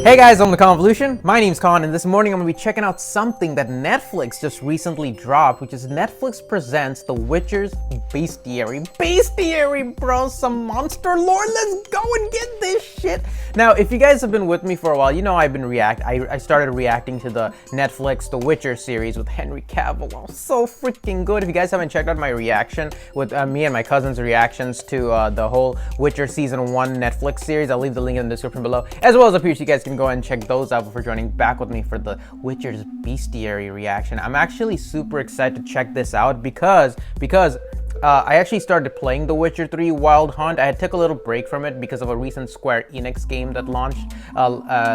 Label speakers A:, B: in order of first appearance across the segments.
A: Hey guys, I'm the Khanvolution. My name's Khan, and this morning I'm going to be checking out something that Netflix just recently dropped, which is Netflix presents The Witcher's Bestiary. Bestiary, bro! Some monster lore! Let's go and get this shit! Now, if you guys have been with me for a while, you know I've been I started reacting to the Netflix The Witcher series with Henry Cavill. Oh, so freaking good. If you guys haven't checked out my reaction with me and my cousin's reactions to the whole Witcher Season 1 Netflix series, I'll leave the link in the description below, as well as up here so you guys can go ahead and check those out before joining back with me for the Witcher's Bestiary reaction. I'm actually super excited to check this out because I actually started playing The Witcher 3 Wild Hunt. I took a little break from it because of a recent Square Enix game that launched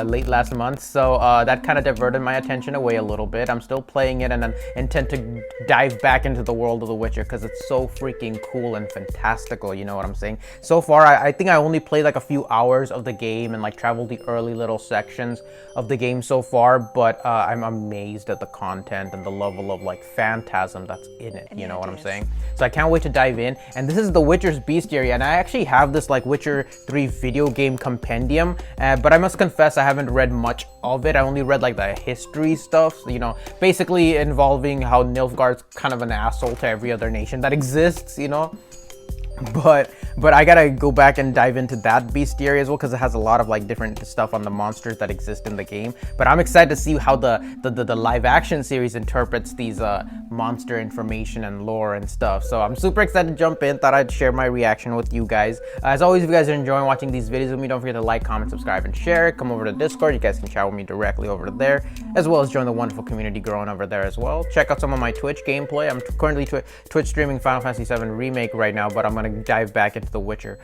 A: late last month, so that kind of diverted my attention away a little bit. I'm still playing it and I intend to dive back into the world of The Witcher because it's so freaking cool and fantastical, you know what I'm saying? So far, I think I only played like a few hours of the game and like traveled the early little sections of the game so far, but I'm amazed at the content and the level of like phantasm that's in it, you know what I'm saying? So I can't wait to dive in. And this is The Witcher's Bestiary, and I actually have this like Witcher 3 video game compendium, but I must confess I haven't read much of it. I only read like the history stuff, you know, basically involving how Nilfgaard's kind of an asshole to every other nation that exists, you know. But I gotta go back and dive into that bestiary as well because it has a lot of like different stuff on the monsters that exist in the game. But I'm excited to see how the live action series interprets these monster information and lore and stuff. So I'm super excited to jump in. Thought I'd share my reaction with you guys. As always, if you guys are enjoying watching these videos with me, don't forget to like, comment, subscribe, and share. Come over to Discord. You guys can chat with me directly over there, as well as join the wonderful community growing over there as well. Check out some of my Twitch gameplay. I'm currently Twitch streaming Final Fantasy VII Remake right now, but I'm gonna dive back into The Witcher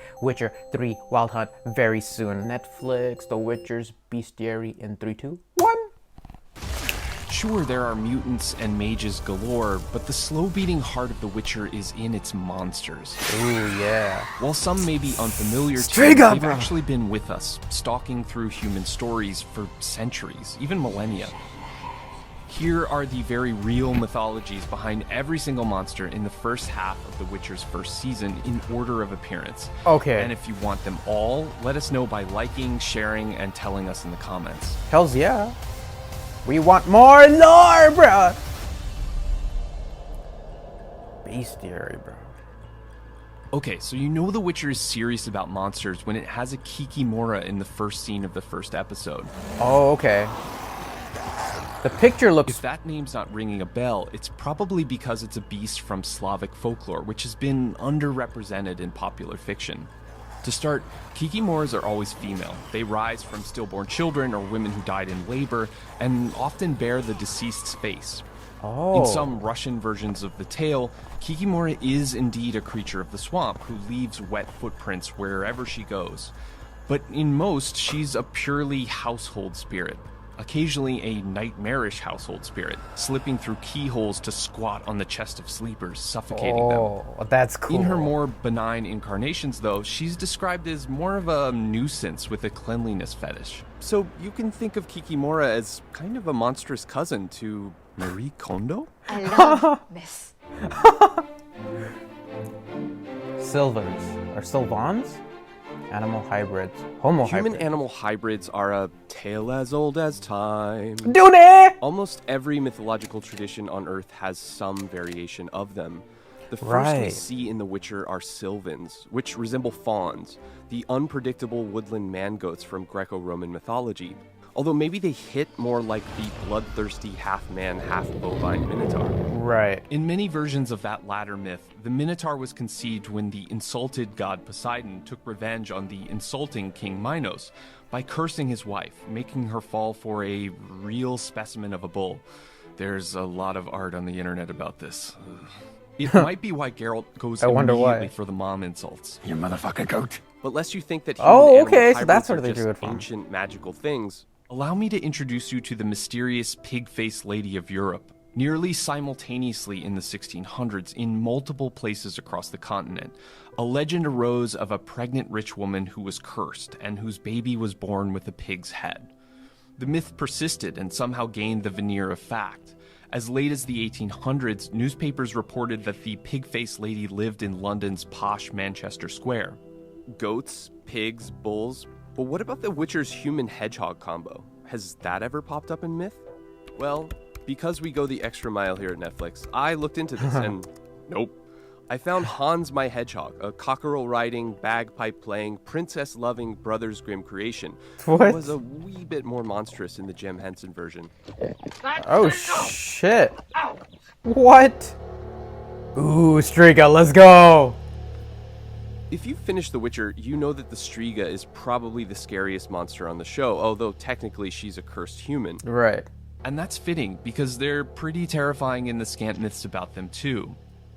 A: 3 Wild Hunt very soon. Netflix, The Witcher's Bestiary in 3, 2, 1.
B: Sure, there are mutants and mages galore, but the slow-beating heart of The Witcher is in its monsters.
A: Ooh, yeah.
B: While some may be unfamiliar to you, they've actually been with us, stalking through human stories for centuries, even millennia. Here are the very real mythologies behind every single monster in the first half of The Witcher's first season in order of appearance.
A: Okay.
B: And if you want them all, let us know by liking, sharing, and telling us in the comments.
A: Hells yeah. We want more lore, bro. Bestiary, bro.
B: Okay, so you know The Witcher is serious about monsters when it has a Kikimora in the first scene of the first episode.
A: Oh, okay. The picture looks...
B: If that name's not ringing a bell, it's probably because it's a beast from Slavic folklore, which has been underrepresented in popular fiction. To start, Kikimoras are always female. They rise from stillborn children or women who died in labor, and often bear the deceased's face.
A: Oh.
B: In some Russian versions of the tale, Kikimora is indeed a creature of the swamp who leaves wet footprints wherever she goes. But in most, she's a purely household spirit. Occasionally a nightmarish household spirit, slipping through keyholes to squat on the chest of sleepers, suffocating them.
A: Oh, that's cool.
B: In her more benign incarnations, though, she's described as more of a nuisance with a cleanliness fetish. So you can think of Kikimora as kind of a monstrous cousin to Marie Kondo?
C: I love this.
A: Sylvans, or Sylvans? Animal hybrids. Homo hybrids.
B: Human-animal hybrids are a tale as old as time.
A: Dune!
B: Almost every mythological tradition on Earth has some variation of them. The first we see in The Witcher are Sylvans, which resemble fauns, the unpredictable woodland man-goats from Greco-Roman mythology. Although maybe they hit more like the bloodthirsty half-man, half-bovine Minotaur.
A: Right.
B: In many versions of that latter myth, the Minotaur was conceived when the insulted god Poseidon took revenge on the insulting King Minos by cursing his wife, making her fall for a real specimen of a bull. There's a lot of art on the internet about this. It might be why Geralt goes immediately for the mom insults.
D: You motherfucker goat.
B: But lest you think that
A: so that's where they drew it from.
B: Ancient magical things, allow me to introduce you to the mysterious pig-faced lady of Europe. Nearly simultaneously in the 1600s, in multiple places across the continent, a legend arose of a pregnant rich woman who was cursed and whose baby was born with a pig's head. The myth persisted and somehow gained the veneer of fact. As late as the 1800s, newspapers reported that the pig-faced lady lived in London's posh Manchester Square. Goats, pigs, bulls,
D: But what about the Witcher's human-hedgehog combo? Has that ever popped up in myth? Well, because we go the extra mile here at Netflix, I looked into this and nope. I found Hans my Hedgehog, a cockerel-riding, bagpipe-playing, princess-loving Brothers Grimm creation.
A: What?
D: It was a wee bit more monstrous in the Jim Henson version.
A: Oh, shit. What? Ooh, Striga, let's go.
D: If you've finished The Witcher, you know that the Striga is probably the scariest monster on the show, although technically she's a cursed human.
A: Right.
B: And that's fitting, because they're pretty terrifying in the scant myths about them too.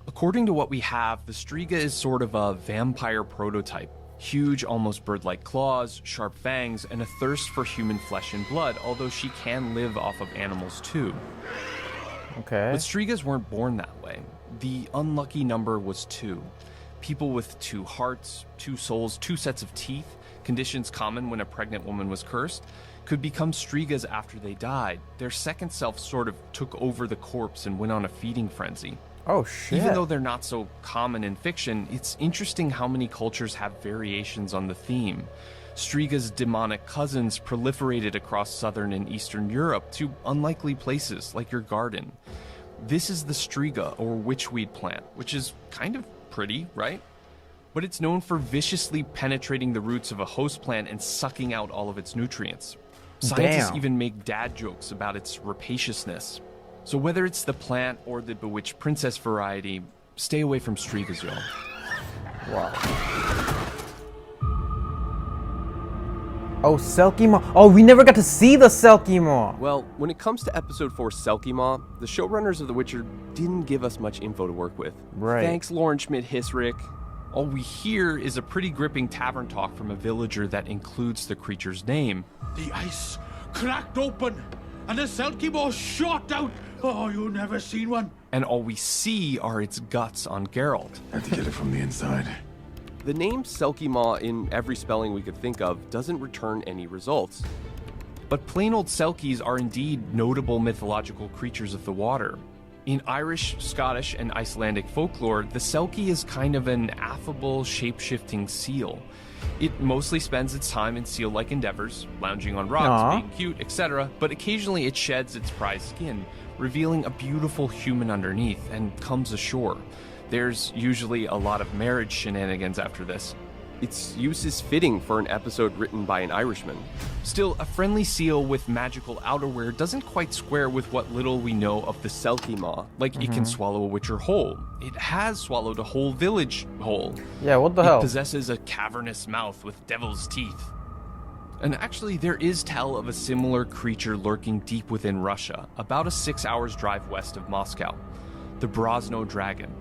B: According to what we have, the Striga is sort of a vampire prototype. Huge, almost bird-like claws, sharp fangs, and a thirst for human flesh and blood, although she can live off of animals too.
A: Okay.
B: But Strigas weren't born that way. The unlucky number was 2. People with 2 hearts, 2 souls, 2 sets of teeth, conditions common when a pregnant woman was cursed, could become Strigas after they died. Their second self sort of took over the corpse and went on a feeding frenzy.
A: Oh, shit.
B: Even though they're not so common in fiction, it's interesting how many cultures have variations on the theme. Striga's demonic cousins proliferated across southern and eastern Europe to unlikely places like your garden. This is the Striga, or witchweed plant, which is kind of pretty, right? But it's known for viciously penetrating the roots of a host plant and sucking out all of its nutrients. Scientists
A: Damn.
B: even make dad jokes about its rapaciousness. So whether it's the plant or the bewitched princess variety, stay away from Strigas, y'all.
A: Wow. Oh, Selkie-Maw. Oh, we never got to see the Selkie-Maw.
D: Well, when it comes to episode 4 Selkie-Maw, the showrunners of The Witcher didn't give us much info to work with.
A: Right.
D: Thanks, Lauren Schmidt-Hissrich.
B: All we hear is a pretty gripping tavern talk from a villager that includes the creature's name.
E: The ice cracked open, and the Selkie-Maw shot out. Oh, you never seen one.
B: And all we see are its guts on Geralt.
F: Had to get it from the inside.
D: The name Selkie-Maw in every spelling we could think of doesn't return any results.
B: But plain old Selkies are indeed notable mythological creatures of the water. In Irish, Scottish, and Icelandic folklore, the Selkie is kind of an affable, shape-shifting seal. It mostly spends its time in seal-like endeavors, lounging on rocks,
A: Aww.
B: being cute, etc., but occasionally it sheds its prized skin, revealing a beautiful human underneath, and comes ashore. There's usually a lot of marriage shenanigans after this.
D: Its use is fitting for an episode written by an Irishman.
B: Still, a friendly seal with magical outerwear doesn't quite square with what little we know of the
D: Selkie-Maw.
B: Like, it can swallow a witcher whole. It has swallowed a whole village whole.
A: Yeah, what the
B: It
A: hell?
B: possesses a cavernous mouth with devil's teeth. And actually, there is tell of a similar creature lurking deep within Russia, about a 6 hours drive west of Moscow. The Brosno dragon.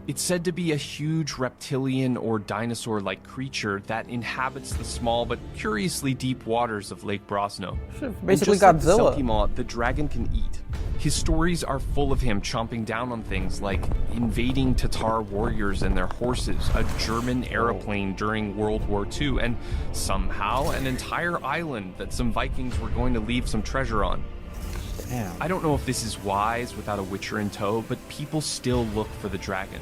B: It's said to be a huge reptilian or dinosaur-like creature that inhabits the small but curiously deep waters of Lake Brosno.
A: Basically
D: Just like the
A: Godzilla.
D: Selkie-Maw, the dragon can eat.
B: His stories are full of him chomping down on things like invading Tatar warriors and their horses, a German airplane during World War II, and somehow an entire island that some Vikings were going to leave some treasure on.
A: Damn.
B: I don't know if this is wise without a Witcher in tow, but people still look for the dragon.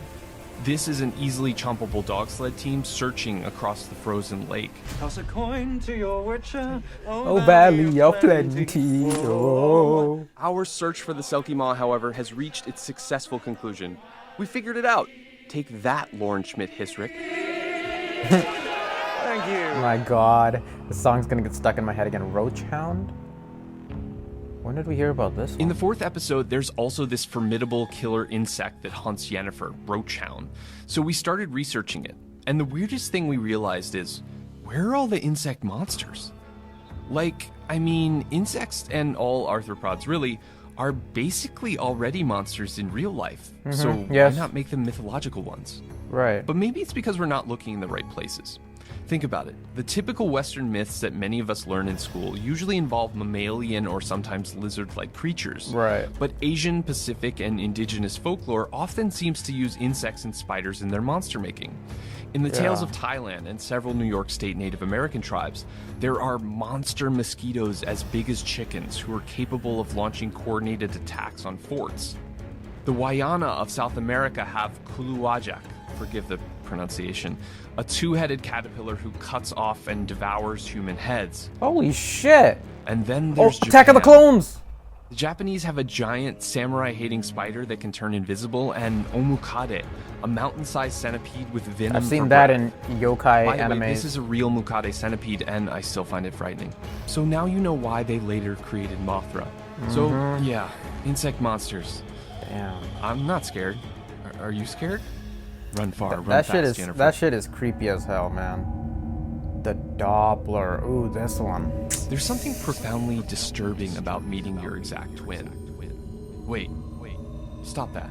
B: This is an easily chompable dog sled team searching across the frozen lake.
E: Toss a coin to your Witcher.
A: Oh, valley of plenty. Oh.
D: Our search for the Selkie-Maw, however, has reached its successful conclusion. We figured it out. Take that, Lauren Schmidt-Hissrich.
E: Thank you.
A: My god. The song's gonna get stuck in my head again. Roach Hound? When did we hear about this one?
B: In the 4th episode, there's also this formidable killer insect that haunts Yennefer, Roachhound. So we started researching it. And the weirdest thing we realized is, where are all the insect monsters? Like, I mean, insects and all arthropods really are basically already monsters in real life. So
A: yes.
B: why not make them mythological ones?
A: Right.
B: But maybe it's because we're not looking in the right places. Think about it. The typical Western myths that many of us learn in school usually involve mammalian or sometimes lizard-like creatures.
A: Right.
B: But Asian, Pacific, and indigenous folklore often seems to use insects and spiders in their monster making. In the tales of Thailand and several New York State Native American tribes, there are monster mosquitoes as big as chickens who are capable of launching coordinated attacks on forts. The Wayana of South America have Kuluwajak, forgive the pronunciation, a two-headed caterpillar who cuts off and devours human heads.
A: Holy shit!
B: And then
A: Oh,
B: there's
A: Attack of the
B: Japan.
A: Clones!
B: The Japanese have a giant samurai-hating spider that can turn invisible, and omukade, a mountain-sized centipede with venom.
A: I've seen
B: for
A: that
B: breath.
A: in yokai
B: By the
A: animes.
B: way, this is a real Mukade centipede, and I still find it frightening. So now you know why they later created Mothra. So, yeah, insect monsters.
A: Damn.
B: I'm not scared. Are you scared? Run far, run
A: That
B: fast,
A: shit is
B: Jennifer.
A: that shit is creepy as hell, man. The Doppler. Ooh, this one.
B: There's something profoundly disturbing about meeting your exact twin. Wait. Stop that.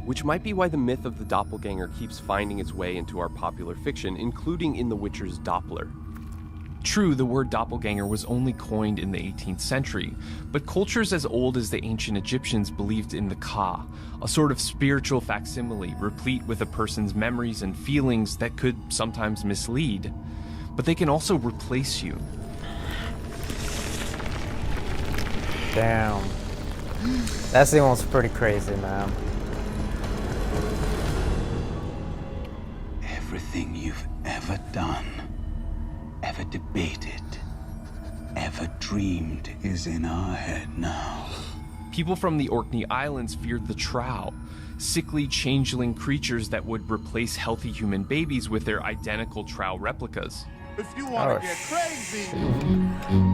D: Which might be why the myth of the doppelganger keeps finding its way into our popular fiction, including in The Witcher's Doppler.
B: True, the word doppelganger was only coined in the 18th century, but cultures as old as the ancient Egyptians believed in the Ka, a sort of spiritual facsimile replete with a person's memories and feelings that could sometimes mislead. But they can also replace you.
A: Damn. That scene was pretty crazy, man.
F: Everything you've ever done, ever debated, ever dreamed is in our head now.
B: People from the Orkney Islands feared the Trow, sickly changeling creatures that would replace healthy human babies with their identical Trow replicas.
G: If you want
A: Oh,
G: to get crazy,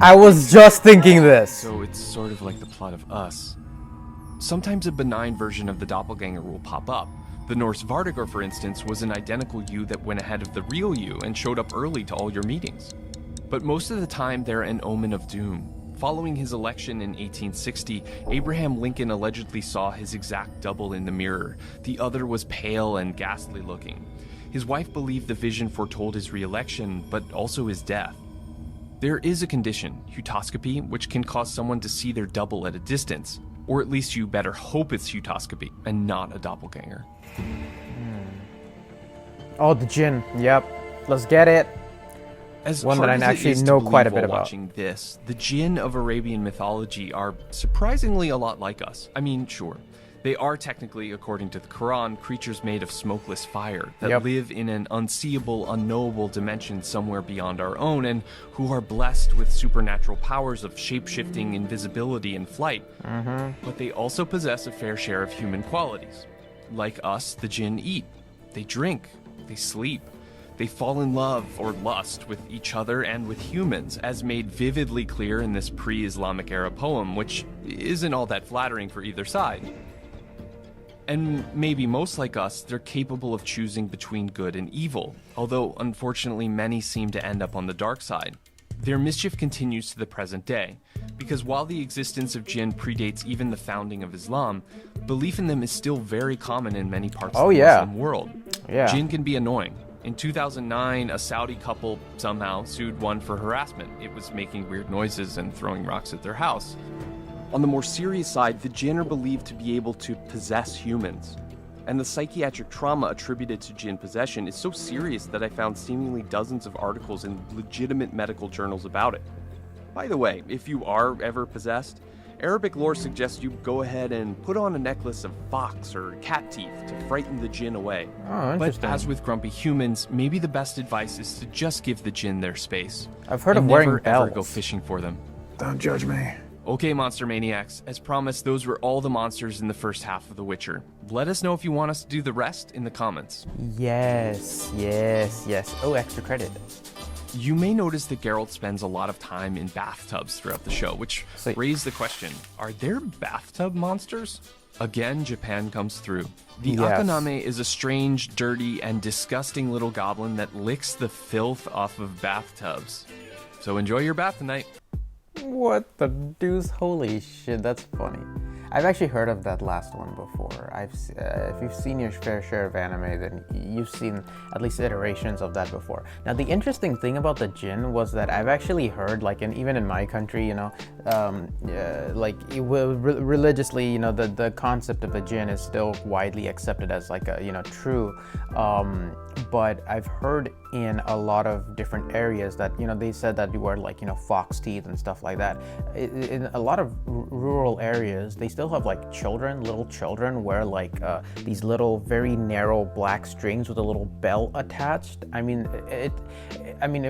A: I was just thinking this.
B: So it's sort of like the plot of Us. Sometimes a benign version of the doppelganger will pop up. The Norse Vartigr, for instance, was an identical you that went ahead of the real you and showed up early to all your meetings. But most of the time, they're an omen of doom. Following his election in 1860, Abraham Lincoln allegedly saw his exact double in the mirror. The other was pale and ghastly looking. His wife believed the vision foretold his re-election, but also his death. There is a condition, heutoscopy, which can cause someone to see their double at a distance. Or at least you better hope it's heutoscopy and not a doppelganger.
A: Oh, the Jinn. Yep. Let's get it.
B: As
A: One that
B: hard
A: I
B: as it
A: actually
B: is to
A: know quite a
B: believe
A: bit
B: while
A: about.
B: watching this, the Jinn of Arabian mythology are surprisingly a lot like us. I mean, sure. They are technically, according to the Quran, creatures made of smokeless fire that
A: Yep.
B: live in an unseeable, unknowable dimension somewhere beyond our own, and who are blessed with supernatural powers of shape-shifting, invisibility, and flight. But they also possess a fair share of human qualities. Like us, the Jinn eat, they drink, they sleep. They fall in love or lust with each other and with humans, as made vividly clear in this pre-Islamic era poem, which isn't all that flattering for either side. And maybe most like us, they're capable of choosing between good and evil, although unfortunately many seem to end up on the dark side. Their mischief continues to the present day, because while the existence of jinn predates even the founding of Islam, belief in them is still very common in many parts of the Muslim world.
A: Yeah.
B: Jinn can be annoying. In 2009, a Saudi couple somehow sued one for harassment. It was making weird noises and throwing rocks at their house.
D: On the more serious side, the jinn are believed to be able to possess humans. And the psychiatric trauma attributed to jinn possession is so serious that I found seemingly dozens of articles in legitimate medical journals about it. By the way, if you are ever possessed, Arabic lore suggests you go ahead and put on a necklace of fox or cat teeth to frighten the jinn away.
A: Oh,
B: But
A: interesting.
B: as with grumpy humans, maybe the best advice is to just give the jinn their space.
A: I've heard
B: and
A: of wearing
B: never ever go
A: bells.
B: fishing for them.
F: Don't judge me.
B: Okay, Monster Maniacs, as promised, those were all the monsters in the first half of The Witcher. Let us know if you want us to do the rest in the comments.
A: Yes. Oh, extra credit.
B: You may notice that Geralt spends a lot of time in bathtubs throughout the show, which
A: Sweet.
B: raised the question, are there bathtub monsters? Again, Japan comes through. The
A: Yes.
B: Akaname is a strange, dirty, and disgusting little goblin that licks the filth off of bathtubs. So enjoy your bath tonight.
A: What the deuce? Holy shit, that's funny. I've actually heard of that last one before. If you've seen your fair share of anime, then you've seen at least iterations of that before. Now, the interesting thing about the jinn was that I've actually heard, like, even in my country, you know, religiously, you know, the concept of a jinn is still widely accepted as like a, you know, true. But I've heard in a lot of different areas that, you know, they said that you wear, like, you know, fox teeth and stuff like that. In a lot of rural areas, they still still have like little children wear like these little very narrow black strings with a little bell attached. I mean,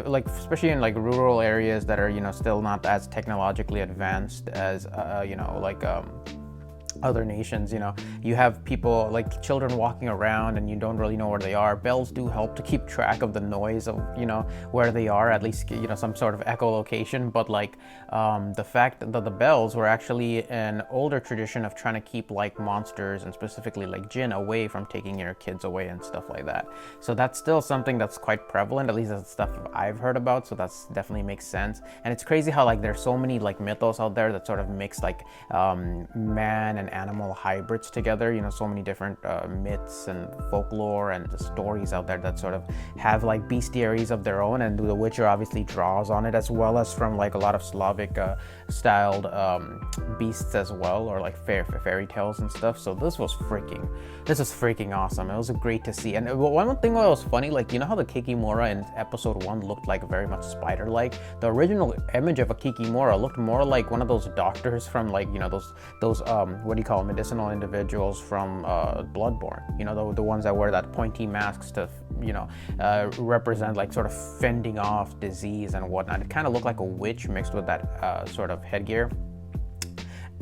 A: like especially in like rural areas that are, you know, still not as technologically advanced as you know, like other nations, you know, you have people like children walking around and you don't really know where they are. Bells do help to keep track of the noise of, you know, where they are, at least, you know, some sort of echolocation. But like the fact that the bells were actually an older tradition of trying to keep like monsters and specifically like jinn away from taking your kids away and stuff like that. So that's still something that's quite prevalent, at least that's stuff I've heard about. So that's definitely makes sense. And it's crazy how like there's so many like mythos out there that sort of mix like man and animal hybrids together, you know, so many different myths and folklore and the stories out there that sort of have like bestiaries of their own, and The Witcher obviously draws on it, as well as from like a lot of Slavic styled beasts as well, or like fairy tales and stuff. So this was freaking awesome. It was great to see. And one thing that was funny, like, you know how the Kikimora in episode 1 looked like very much spider-like? The original image of a Kikimora looked more like one of those doctors from like, you know, those what do you call them, medicinal individuals from Bloodborne, you know, the ones that wear that pointy masks to, you know, represent like sort of fending off disease and whatnot. It kind of looked like a witch mixed with that sort of headgear.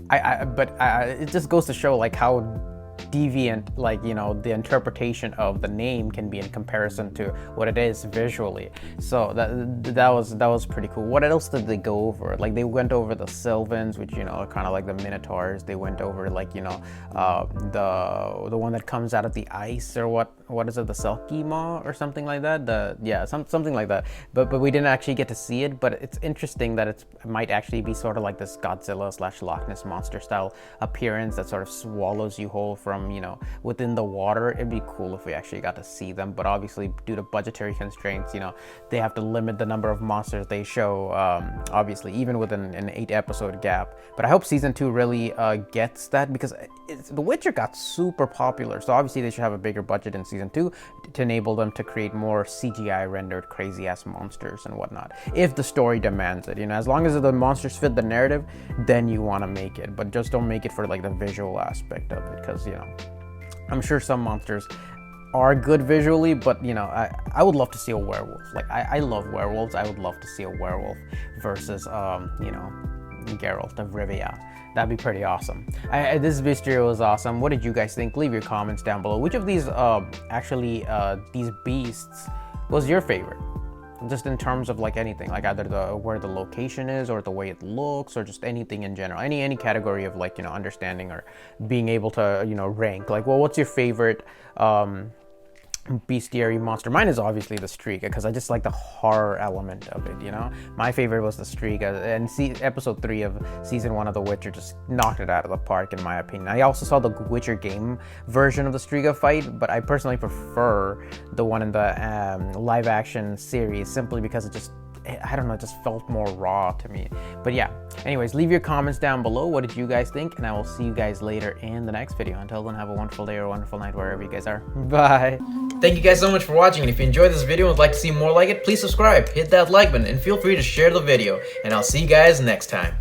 A: But it just goes to show like how deviant, like, you know, the interpretation of the name can be in comparison to what it is visually. So that was pretty cool. What else did they go over? Like, they went over the Sylvans, which, you know, are kind of like the Minotaurs. They went over like, you know, the one that comes out of the ice, or what is it, the Selkima or something like that? Something like that. But we didn't actually get to see it. But it's interesting that it might actually be sort of like this Godzilla / Loch Ness monster style appearance that sort of swallows you whole from, you know, within the water. It'd be cool if we actually got to see them, but obviously due to budgetary constraints, you know, they have to limit the number of monsters they show, obviously, even within an 8-episode gap. But I hope season 2 really gets that, because The Witcher got super popular, so obviously they should have a bigger budget in season 2 to enable them to create more CGI rendered crazy ass monsters and whatnot, if the story demands it. You know, as long as the monsters fit the narrative, then you want to make it, but just don't make it for like the visual aspect of it, because, you know, I'm sure some monsters are good visually, but, you know, I would love to see a werewolf. Like, I love werewolves. I would love to see a werewolf versus, you know, Geralt of Rivia. That'd be pretty awesome. This bestiary was awesome. What did you guys think? Leave your comments down below. Which of these, these beasts was your favorite? Just in terms of like anything, like either where the location is, or the way it looks, or just anything in general, any category of like, you know, understanding or being able to, you know, rank. Like, well, what's your favorite bestiary monster? Mine is obviously the Streak, because I just like the horror element of it, you know. My favorite was the Streak, and episode 3 of season 1 of The Witcher just knocked it out of the park, in my opinion. I also saw the Witcher game version of the Streak fight, but I personally prefer the one in the live action series, simply because it just, I don't know, it just felt more raw to me. But yeah, anyways, leave your comments down below. What did you guys think? And I will see you guys later in the next video. Until then, have a wonderful day or a wonderful night wherever you guys are. Bye. Thank you guys so much for watching, and if you enjoyed this video and would like to see more like it, please subscribe, hit that like button, and feel free to share the video. And I'll see you guys next time.